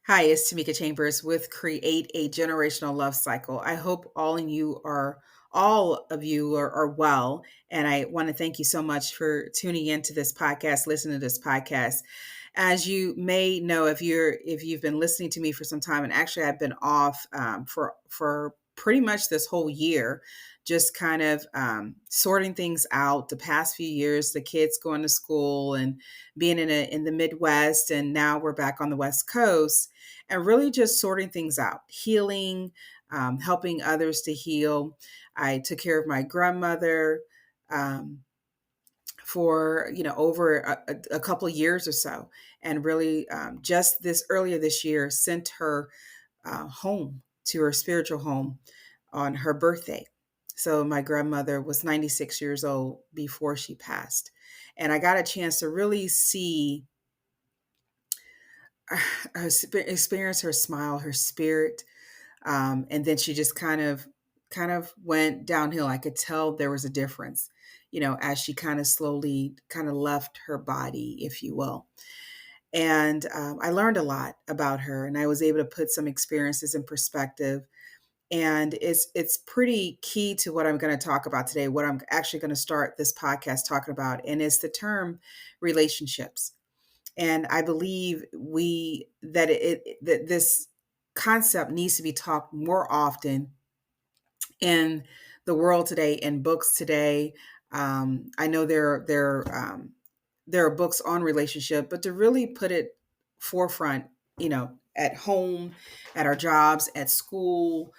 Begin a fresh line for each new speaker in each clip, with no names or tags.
Hi, it's Timika Chambers with Create a Generational Love Cycle. I hope all of you are well, and I want to thank you so much for tuning into this podcast, listening to this podcast. As you may know, if you've been listening to me for some time, and actually I've been off for pretty much this whole year, just kind of sorting things out. The past few years, the kids going to school and being in the Midwest, and now we're back on the West Coast and really just sorting things out, healing, helping others to heal. I took care of my grandmother um, for over a couple of years or so, and really just this earlier this year sent her home to her spiritual home on her birthday. So my grandmother was 96 years old before she passed, and I got a chance to really see experience her smile, her spirit, and then she just kind of went downhill. I could tell there was a difference, as she kind of slowly kind of left her body, if you will. And I learned a lot about her, and I was able to put some experiences in perspective. And it's pretty key to what I'm going to talk about today. What I'm actually going to start this podcast talking about, and it's the term relationships. And I believe we that that this concept needs to be talked more often in the world today, in books today. I know there are books on relationship, but to really put it forefront, at home, at our jobs, at school,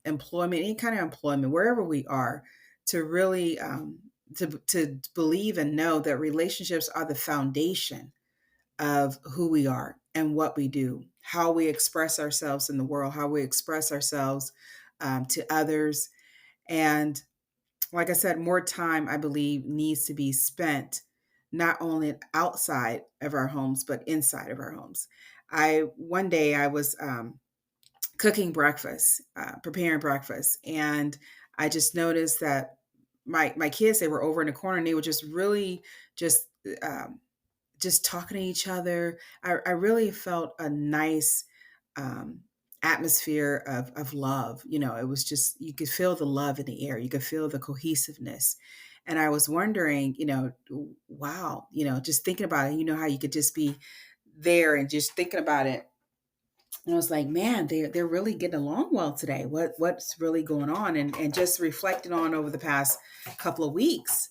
employment, any kind of employment, wherever we are, to really to believe and know that relationships are the foundation of who we are and what we do, how we express ourselves in the world, how we express ourselves to others. And like I said, more time, I believe, needs to be spent not only outside of our homes, but inside of our homes. One day I was cooking breakfast, preparing breakfast, and I just noticed that my kids, they were over in the corner, and they were just really just um, just talking to each other. I really felt a nice um, atmosphere of love. It was just, you could feel the love in the air, you could feel the cohesiveness. And I was wondering, wow, just thinking about it, how you could just be there and just thinking about it. And I was like, man, they're really getting along well today. What's really going on? And just reflecting on over the past couple of weeks.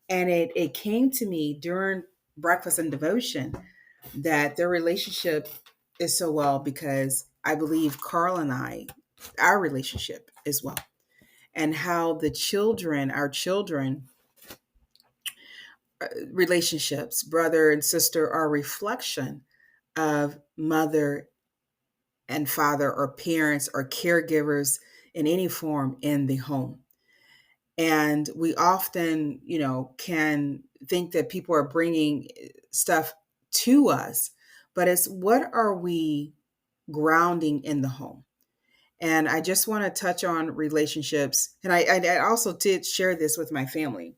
And it came to me during breakfast and devotion that their relationship is so well because I believe Carl and our relationship is well. And how our children relationships, brother and sister, are a reflection of mother and father or parents or caregivers in any form in the home. And we often, can think that people are bringing stuff to us, but it's what are we grounding in the home? And I just want to touch on relationships. And I also did share this with my family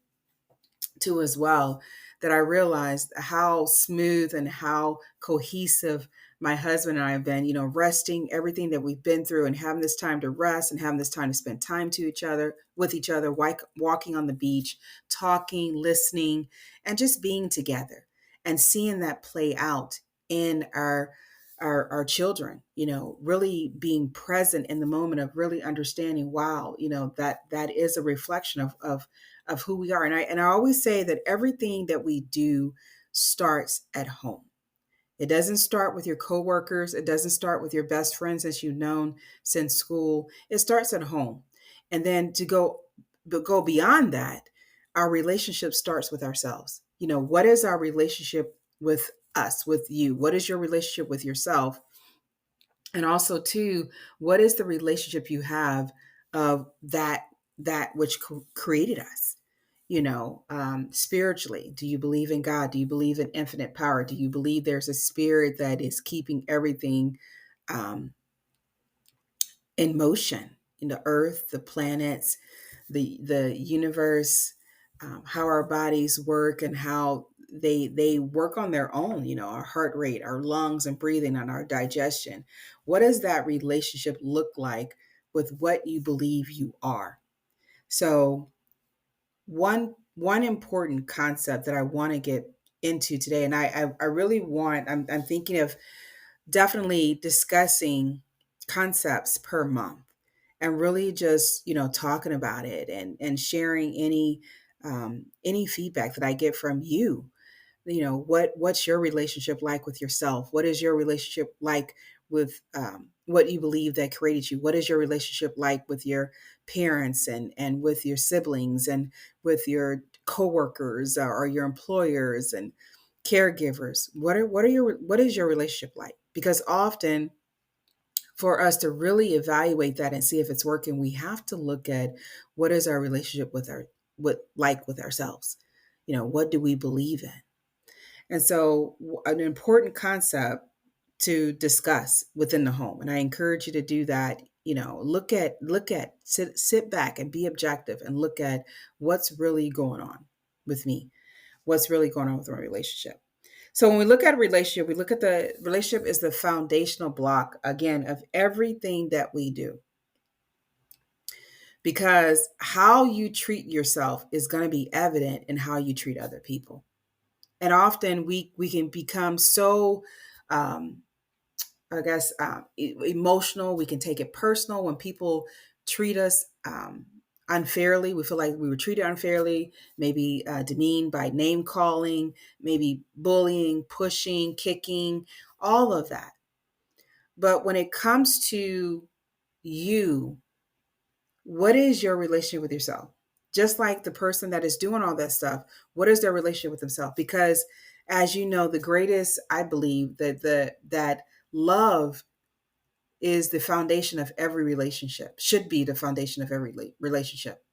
too, as well, that I realized how smooth and how cohesive my husband and I have been, resting everything that we've been through and having this time to rest and having this time to spend time to each other, with each other, walking on the beach, talking, listening, and just being together and seeing that play out in our children, really being present in the moment of really understanding, wow, that is a reflection of who we are. And I always say that everything that we do starts at home. It doesn't start with your coworkers. It doesn't start with your best friends that you've known since school. It starts at home. And then go beyond that, our relationship starts with ourselves. What is our relationship with us, with you? What is your relationship with yourself? And also, too, what is the relationship you have of that which created us? Spiritually, do you believe in God? Do you believe in infinite power? Do you believe there's a spirit that is keeping everything um, in motion, in the earth, the planets, the universe, how our bodies work and how they work on their own, our heart rate, our lungs and breathing, and our digestion. What does that relationship look like with what you believe you are? So one important concept that I want to get into today, and I really want, I'm thinking of definitely discussing concepts per month, and really just talking about it, and sharing any feedback that I get from you. What's your relationship like with yourself? What is your relationship like with what you believe that created you? What is your relationship like with your parents, and with your siblings, and with your coworkers, or your employers and caregivers? What is your relationship like? Because often, for us to really evaluate that and see if it's working, we have to look at what is our relationship with ourselves. What do we believe in? And so, an important concept to discuss within the home, and I encourage you to do that. Sit back and be objective and look at what's really going on with me, what's really going on with my relationship. So when we look at a relationship, we look at the relationship is the foundational block, again, of everything that we do. Because how you treat yourself is going to be evident in how you treat other people. And often we can become so, um, I guess, emotional. We can take it personal when people treat us unfairly. We feel like we were treated unfairly, maybe demeaned by name calling, maybe bullying, pushing, kicking, all of that. But when it comes to you, what is your relationship with yourself? Just like the person that is doing all that stuff, what is their relationship with themselves? Because, as you know, the greatest, I believe that love is the foundation of every relationship, should be the foundation of every relationship.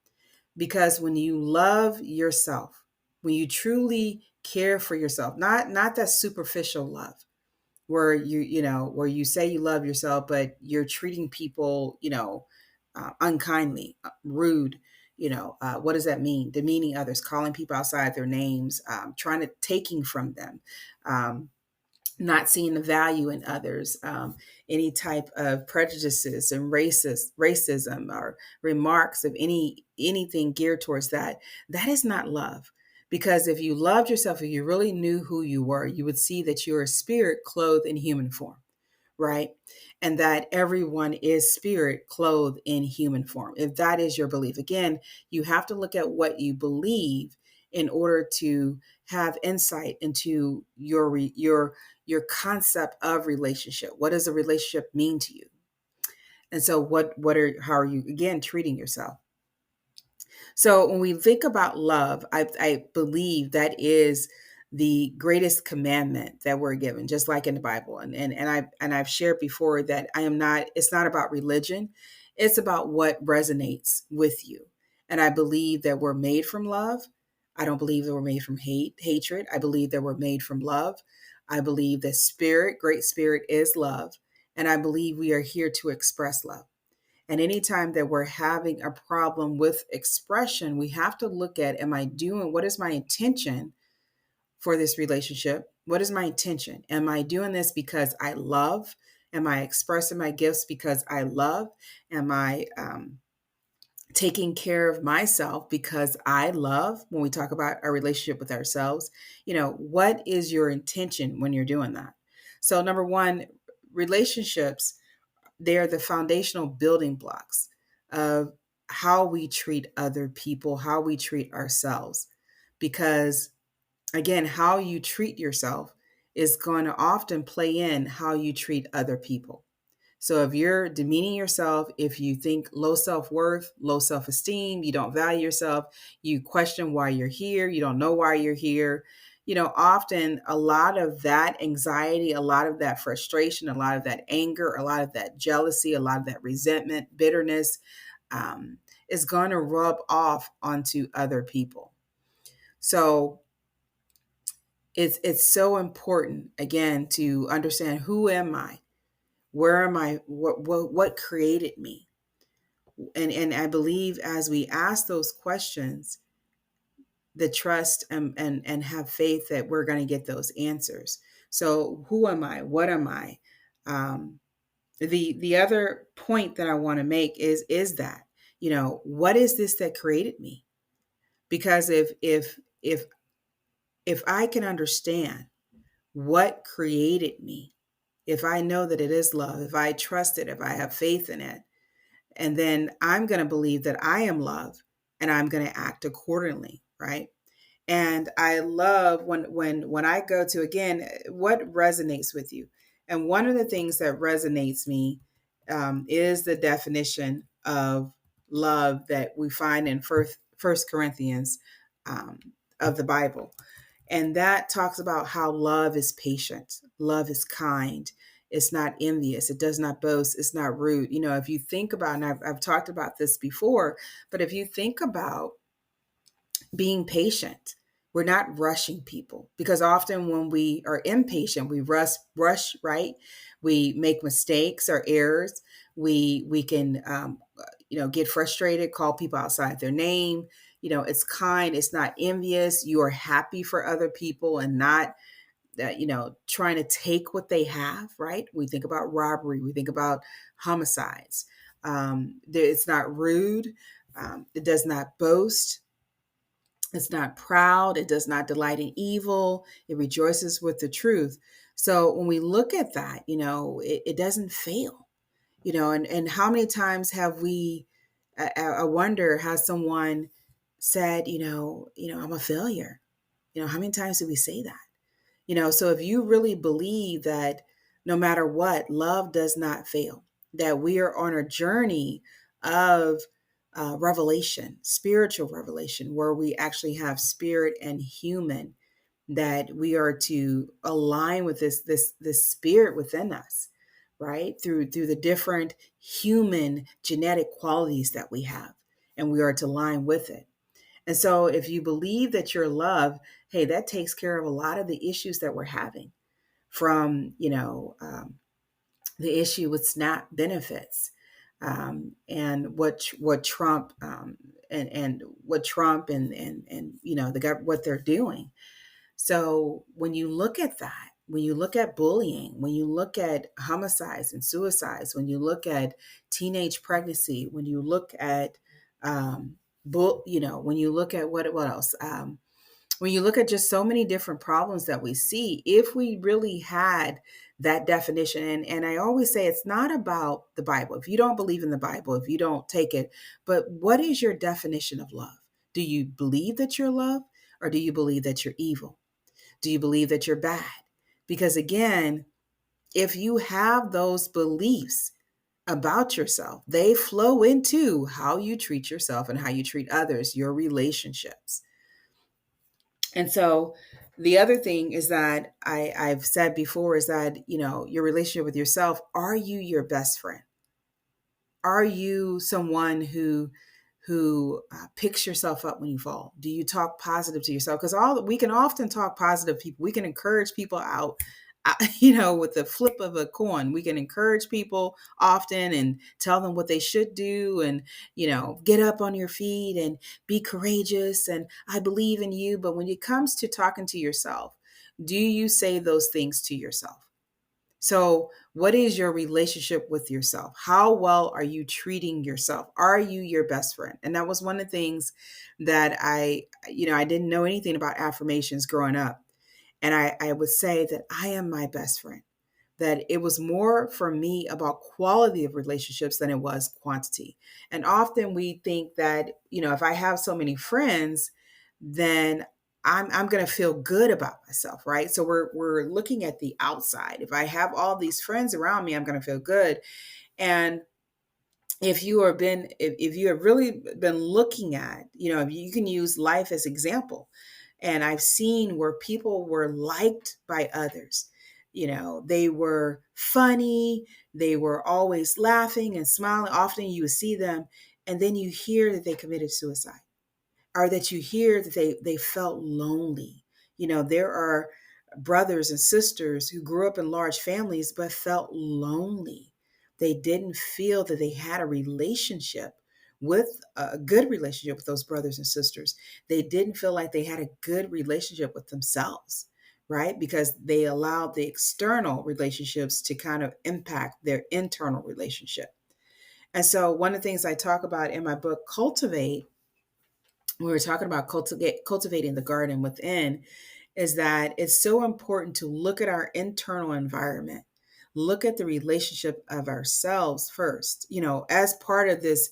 Because when you love yourself, when you truly care for yourself, not that superficial love, where where you say you love yourself, but you're treating people, unkindly, rude. What does that mean? Demeaning others, calling people outside their names, trying to taking from them, um, not seeing the value in others, any type of prejudices and racism, or remarks of anything geared towards that. That is not love. Because if you loved yourself, if you really knew who you were, you would see that you're a spirit clothed in human form, right? And that everyone is spirit clothed in human form. If that is your belief, again, you have to look at what you believe in order to have insight into your concept of relationship. What does a relationship mean to you? And so how are you, again, treating yourself? So when we think about love, I believe that is the greatest commandment that we're given, just like in the Bible. And I've shared before that I am not. It's not about religion. It's about what resonates with you. And I believe that we're made from love. I don't believe that we're made from hatred. I believe that we're made from love. I believe that great spirit, is love, and I believe we are here to express love. And anytime that we're having a problem with expression, we have to look at, what is my intention for this relationship? What is my intention? Am I doing this because I love? Am I expressing my gifts because I love? Am I taking care of myself because I love? When we talk about our relationship with ourselves, what is your intention when you're doing that? So, number one, relationships, they are the foundational building blocks of how we treat other people, how we treat ourselves. Because, again, how you treat yourself is going to often play in how you treat other people. So if you're demeaning yourself, if you think low self-worth, low self-esteem, you don't value yourself, you question why you're here, you don't know why you're here, often a lot of that anxiety, a lot of that frustration, a lot of that anger, a lot of that jealousy, a lot of that resentment, bitterness, um, is going to rub off onto other people. So it's so important, again, to understand, who am I? Where am I? What created me? And I believe as we ask those questions, the trust and have faith that we're going to get those answers. So who am I? What am I? Um, the other point that I want to make is that, what is this that created me? Because if I can understand what created me, if I know that it is love, if I trust it, if I have faith in it, and then I'm going to believe that I am love, and I'm going to act accordingly, right? And I love when I go to, again, what resonates with you. And one of the things that resonates me is the definition of love that we find in First Corinthians um, of the Bible. And that talks about how love is patient, love is kind, it's not envious, it does not boast, it's not rude. If you think about, and I've talked about this before, but if you think about being patient, we're not rushing people, because often when we are impatient, we rush, right? We make mistakes or errors. We can get frustrated, call people outside their name. It's kind, it's not envious. You are happy for other people and not that, trying to take what they have, right? We think about robbery, we think about homicides. It's not rude. It does not boast. It's not proud. It does not delight in evil. It rejoices with the truth. So when we look at that, it doesn't fail. And how many times have we, I wonder, has someone said, I'm a failure? How many times do we say that? So if you really believe that no matter what, love does not fail, that we are on a journey of revelation, spiritual revelation, where we actually have spirit and human, that we are to align with this spirit within us, right? Through the different human genetic qualities that we have, and we are to align with it. And so if you believe that you're loved, hey, that takes care of a lot of the issues that we're having, from, the issue with SNAP benefits, and what Trump, and what Trump and what they're doing. So when you look at that, when you look at bullying, when you look at homicides and suicides, when you look at teenage pregnancy, when you look at when you look at what else? When you look at just so many different problems that we see, if we really had that definition, and I always say it's not about the Bible. If you don't believe in the Bible, if you don't take it, but what is your definition of love? Do you believe that you're love, or do you believe that you're evil? Do you believe that you're bad? Because again, if you have those beliefs about yourself, they flow into how you treat yourself and how you treat others, your relationships. And so the other thing is that I've said before is that, your relationship with yourself, are you your best friend? Are you someone who picks yourself up when you fall? Do you talk positive to yourself? Because all we can often talk positive people. We can encourage people out, with the flip of a coin. We can encourage people often and tell them what they should do, and get up on your feet and be courageous, and I believe in you. But when it comes to talking to yourself, do you say those things to yourself? So, what is your relationship with yourself? How well are you treating yourself? Are you your best friend? And that was one of the things that I didn't know anything about affirmations growing up. And I would say that I am my best friend, that it was more for me about quality of relationships than it was quantity. And often we think that, if I have so many friends, then I'm going to feel good about myself, right? So we're looking at the outside. If I have all these friends around me, I'm going to feel good. And if you have really been looking at, if you can use life as example. And I've seen where people were liked by others. They were funny, they were always laughing and smiling. Often you would see them, and then you hear that they committed suicide, or that you hear that they felt lonely. There are brothers and sisters who grew up in large families but felt lonely. They didn't feel that they had a relationship with a good relationship with those brothers and sisters. They didn't feel like they had a good relationship with themselves, right? Because they allowed the external relationships to kind of impact their internal relationship. And so, one of the things I talk about in my book, Cultivate, we were talking about cultivating the garden within, is that it's so important to look at our internal environment, look at the relationship of ourselves first, as part of this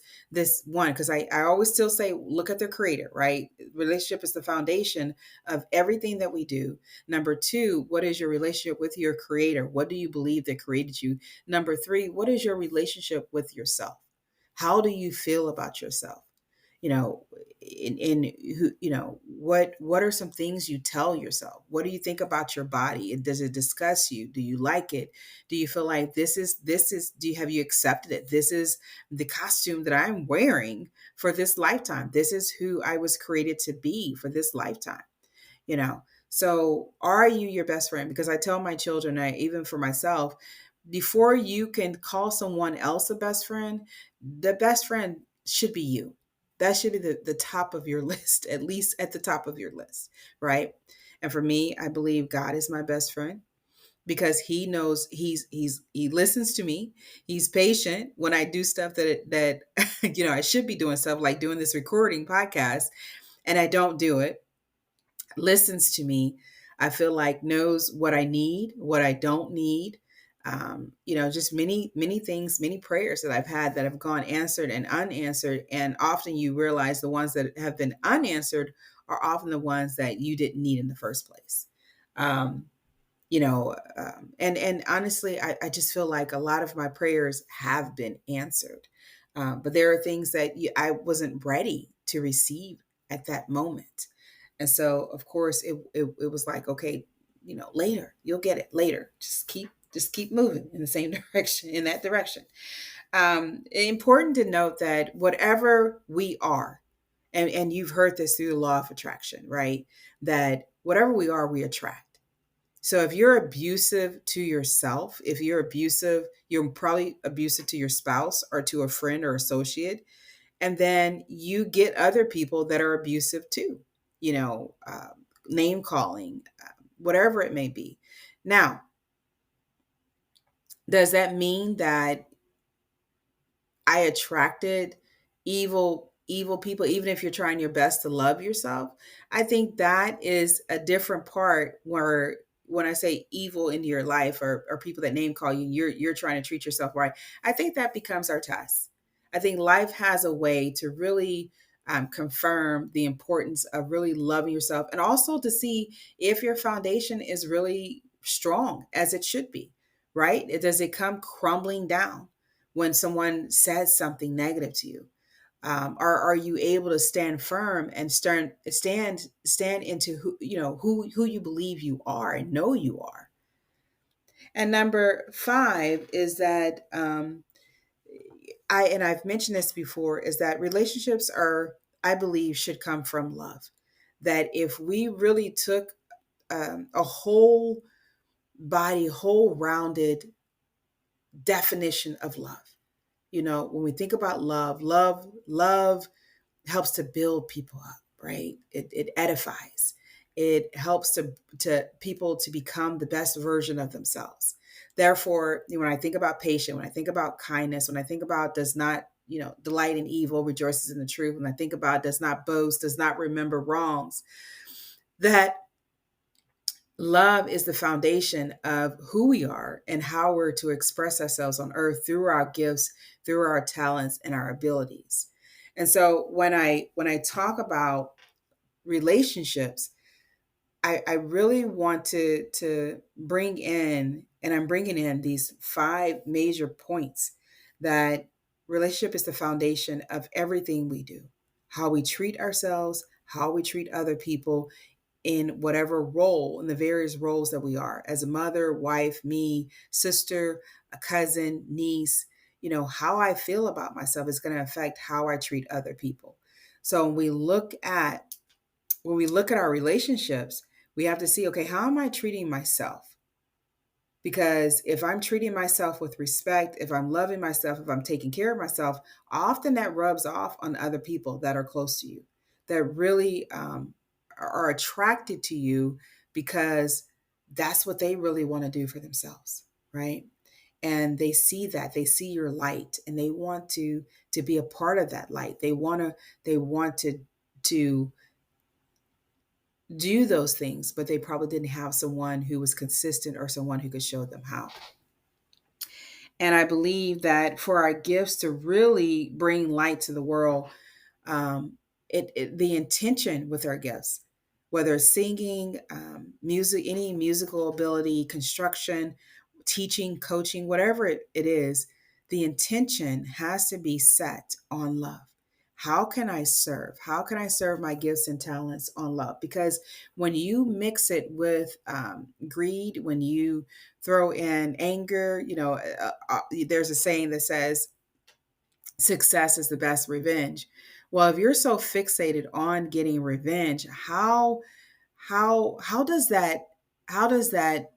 one, because I always still say look at the creator, right? Relationship is the foundation of everything that we do. Number two, what is your relationship with your creator? What do you believe that created you? Number three, what is your relationship with yourself? How do you feel about yourself? you know in who what are some things you tell yourself? What do you think about your body? Does it disgust you? Do you like it? Do you feel like this is do you have you accepted it? This is the costume that I'm wearing for this lifetime. This is who I was created to be for this lifetime. you know so are you your best friend? Because I tell my children, even for myself, before you can call someone else a best friend, the best friend should be you. That should be the top of your list, at least at the top of your list, right? And for me, I believe God is my best friend, because he knows, he listens to me. He's patient when I do stuff that I should be doing, stuff like doing this recording podcast, and I don't do it. Listens to me. I feel like knows what I need, what I don't need. Just many things, many prayers that I've had that have gone answered and unanswered. And often you realize the ones that have been unanswered are often the ones that you didn't need in the first place. Um, and honestly, I just feel like a lot of my prayers have been answered. But there are things that I wasn't ready to receive at that moment. And so, of course, it was like, okay, later, you'll get it later. Just keep moving in the same direction, in that direction. Important to note that whatever we are, and you've heard this through the law of attraction, right? That whatever we are, we attract. So if you're abusive to yourself, if you're abusive, you're probably abusive to your spouse or to a friend or associate. And then you get other people that are abusive too, you know, uh, name calling, whatever it may be. Now, does that mean that I attracted evil people, even if you're trying your best to love yourself? I think that is a different part where, when I say evil into your life, or people that name call you, you're trying to treat yourself right. I think that becomes our test. I think life has a way to really confirm the importance of really loving yourself, and also to see if your foundation is really strong as it should be, right? Does it come crumbling down when someone says something negative to you? Or are you able to stand firm and stand into who you believe you are and know you are? And number five is that I've mentioned this before, is that relationships are, I believe, should come from love. That if we really took a whole body, whole rounded definition of love. When we think about love helps to build people up, right? It edifies. It helps to people to become the best version of themselves. Therefore, when I think about patience, when I think about kindness, when I think about does not, delight in evil, rejoices in the truth, when I think about does not boast, does not remember wrongs, that love is the foundation of who we are and how we're to express ourselves on earth through our gifts, through our talents and our abilities. And so when I talk about relationships, I really want to bring in, and I'm bringing in these five major points, that relationship is the foundation of everything we do. How we treat ourselves, how we treat other people, in whatever role, in the various roles that we are, as a mother, wife, me, sister, a cousin, niece. How I feel about myself is going to affect how I treat other people. So when we look at our relationships, we have to see, okay, how am I treating myself? Because if I'm treating myself with respect, if I'm loving myself, if I'm taking care of myself, often that rubs off on other people that are close to you, that really are attracted to you because that's what they really want to do for themselves, right? And they see that, they see your light, and they want to be a part of that light. They want to do those things, but they probably didn't have someone who was consistent or someone who could show them how. And I believe that for our gifts to really bring light to the world, the intention with our gifts, whether it's singing, music, any musical ability, construction, teaching, coaching, whatever it is, the intention has to be set on love. How can I serve? How can I serve my gifts and talents on love? Because when you mix it with greed, when you throw in anger, there's a saying that says, success is the best revenge. Well, if you're so fixated on getting revenge, how does that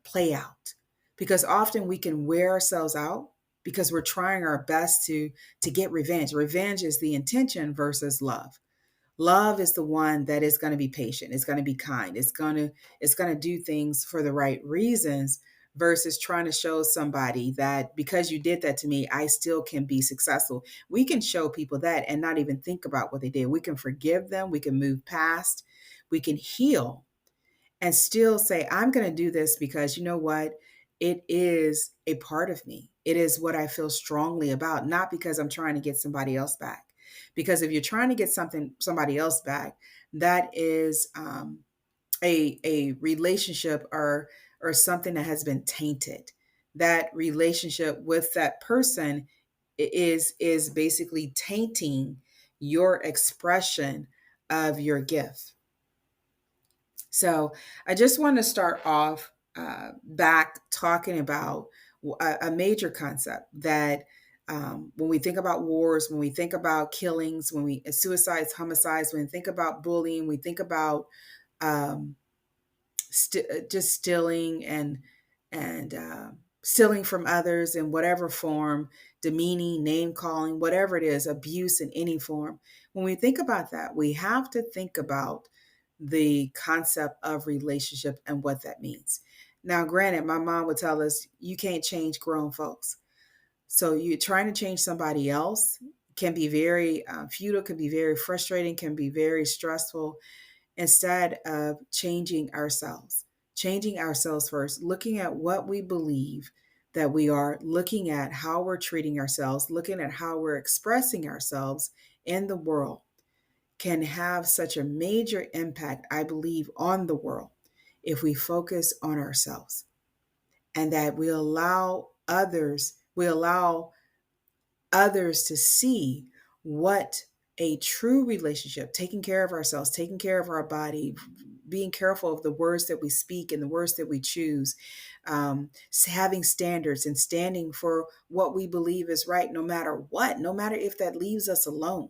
play out? Because often we can wear ourselves out because we're trying our best to get revenge. Revenge is the intention versus love. Love is the one that is going to be patient. It's going to be kind. It's going to do things for the right reasons versus trying to show somebody that because you did that to me, I still can be successful. We can show people that and not even think about what they did. We can forgive them. We can move past. We can heal and still say, I'm going to do this because you know what? It is a part of me. It is what I feel strongly about, not because I'm trying to get somebody else back. Because if you're trying to get somebody else back, that is a relationship or something that has been tainted. That relationship with that person is basically tainting your expression of your gift. So I just want to start off back talking about a major concept that when we think about wars, when we think about killings, when we suicides, homicides, when we think about bullying, we think about um, just stealing and stealing from others in whatever form, demeaning, name calling, whatever it is, abuse in any form. When we think about that, we have to think about the concept of relationship and what that means. Now, granted, my mom would tell us you can't change grown folks. So you trying to change somebody else can be very futile, can be very frustrating, can be very stressful, instead of changing ourselves first, looking at what we believe that we are, looking at how we're treating ourselves, looking at how we're expressing ourselves in the world can have such a major impact, I believe, on the world if we focus on ourselves and that we allow others to see what a true relationship, taking care of ourselves, taking care of our body, being careful of the words that we speak and the words that we choose, having standards and standing for what we believe is right, no matter what, no matter if that leaves us alone,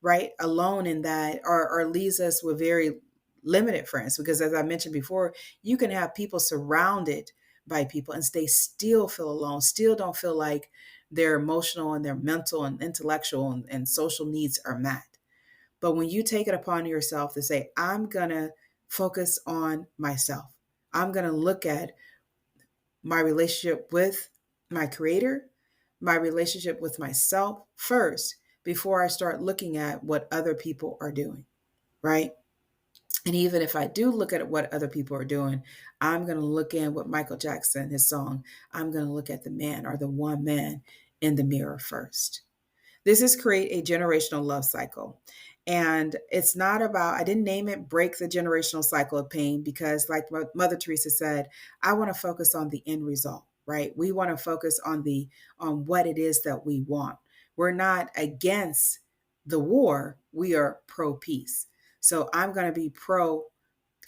right? Alone in that, or leaves us with very limited friends. Because as I mentioned before, you can have people surrounded by people and they still feel alone, still don't feel like their emotional and their mental and intellectual and social needs are met. But when you take it upon yourself to say, I'm going to focus on myself, I'm going to look at my relationship with my creator, my relationship with myself first before I start looking at what other people are doing, right? And even if I do look at what other people are doing, I'm going to look in what Michael Jackson, his song, I'm going to look at the man or the one man in the mirror first. This is create a generational love cycle. And it's not about, I didn't name it break the generational cycle of pain because, like Mother Teresa said, I want to focus on the end result, right? We want to focus on what it is that we want. We're not against the war, we are pro peace. So I'm going to be pro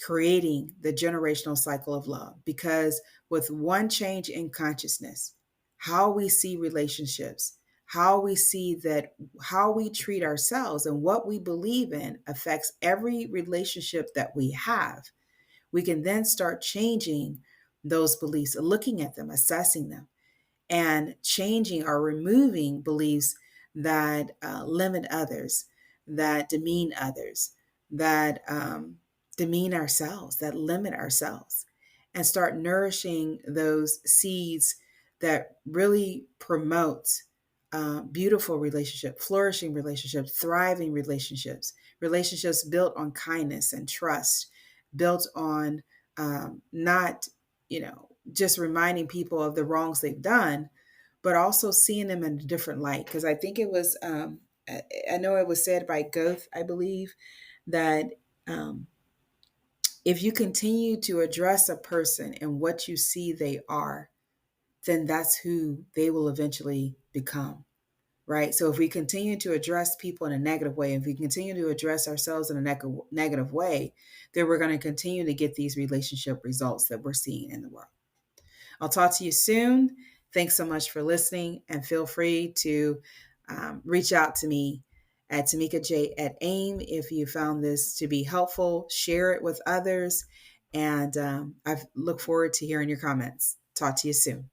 creating the generational cycle of love because with one change in consciousness, how we see relationships, how we see that, how we treat ourselves and what we believe in affects every relationship that we have. We can then start changing those beliefs, looking at them, assessing them, and changing or removing beliefs that limit others, that demean others, that demean ourselves, that limit ourselves, and start nourishing those seeds that really promote beautiful relationships, flourishing relationships, thriving relationships, relationships built on kindness and trust, built on not, just reminding people of the wrongs they've done, but also seeing them in a different light. Because I think it was, I know it was said by Goethe, I believe, that um, if you continue to address a person and what you see they are, then that's who they will eventually become. Right. So if we continue to address people in a negative way, if we continue to address ourselves in a negative way, then we're going to continue to get these relationship results that we're seeing in the world. I'll talk to you soon. Thanks so much for listening, and feel free to reach out to me at Timika J at AIM if you found this to be helpful. Share it with others, and I look forward to hearing your comments. Talk to you soon.